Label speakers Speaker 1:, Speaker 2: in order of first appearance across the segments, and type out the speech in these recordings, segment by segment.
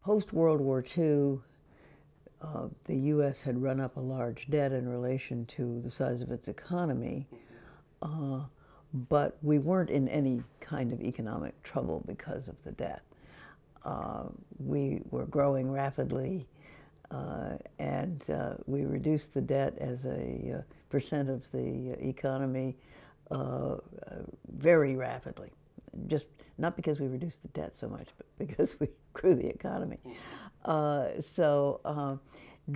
Speaker 1: Post-World War II, the U.S. had run up a large debt in relation to the size of its economy, but we weren't in any kind of economic trouble because of the debt. We were growing rapidly, and we reduced the debt as a percent of the economy very rapidly. Just not because we reduced the debt so much, but because we grew the economy.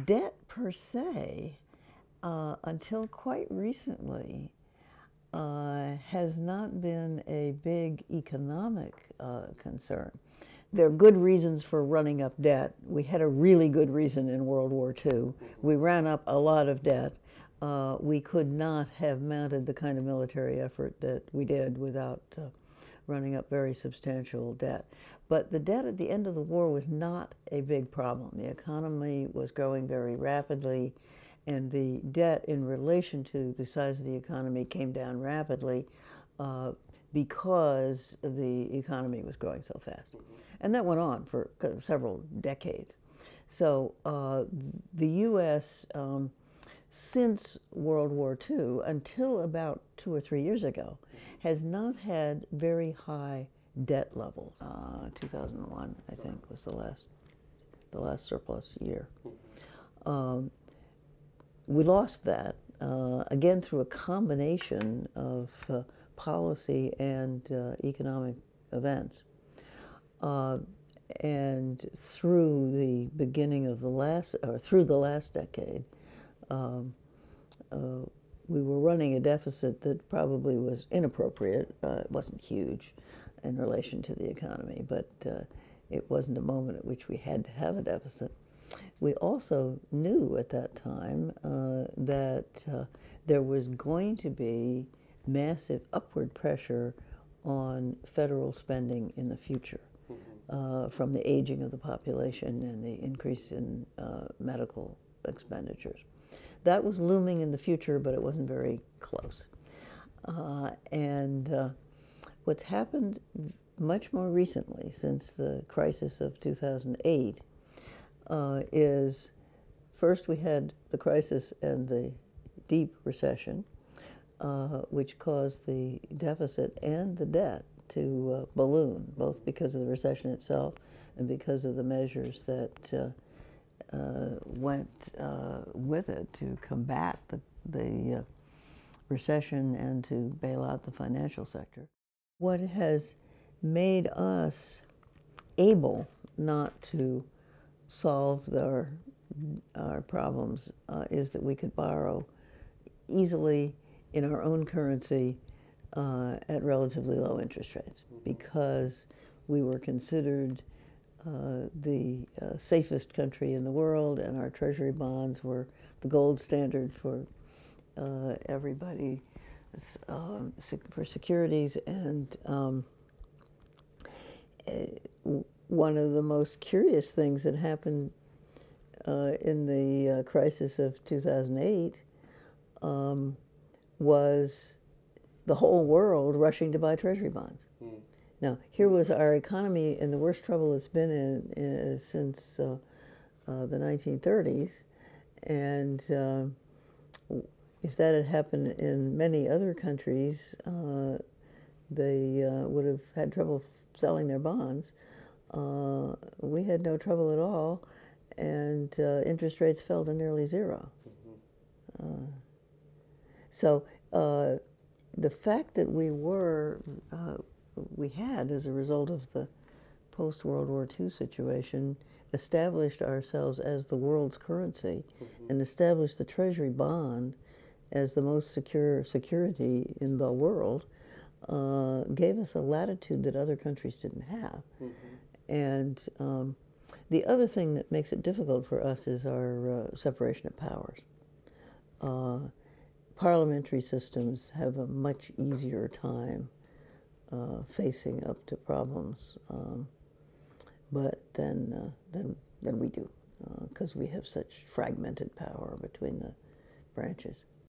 Speaker 1: Debt per se, until quite recently, has not been a big economic concern. There are good reasons for running up debt. We had a really good reason in World War II. We ran up a lot of debt. We could not have mounted the kind of military effort that we did without running up very substantial debt. But the debt at the end of the war was not a big problem. The economy was growing very rapidly, and the debt in relation to the size of the economy came down rapidly because the economy was growing so fast. And that went on for several decades. So the U.S., since World War II, until about 2 or 3 years ago, has not had very high debt levels. 2001, I think, was the last surplus year. We lost that, again, through a combination of policy and economic events. And through the beginning of through the last decade, we were running a deficit that probably was inappropriate. It wasn't huge in relation to the economy, but it wasn't a moment at which we had to have a deficit. We also knew at that time that there was going to be massive upward pressure on federal spending in the future from the aging of the population and the increase in medical expenditures. That was looming in the future, but it wasn't very close. What's happened much more recently, since the crisis of 2008, is first we had the crisis and the deep recession, which caused the deficit and the debt to balloon, both because of the recession itself and because of the measures that went with it to combat the recession and to bail out the financial sector. What has made us able not to solve our problems is that we could borrow easily in our own currency at relatively low interest rates, because we were considered the safest country in the world, and our treasury bonds were the gold standard for everybody for securities. And one of the most curious things that happened in the crisis of 2008 was the whole world rushing to buy treasury bonds. Now, here was our economy in the worst trouble it's been in since the 1930s, and if that had happened in many other countries, they would have had trouble selling their bonds. We had no trouble at all, and interest rates fell to nearly zero. So the fact that we had, as a result of the post-World War II situation, established ourselves as the world's currency and established the treasury bond as the most secure security in the world, gave us a latitude that other countries didn't have. And the other thing that makes it difficult for us is our separation of powers. Parliamentary systems have a much easier time facing up to problems, but than we do, because we have such fragmented power between the branches.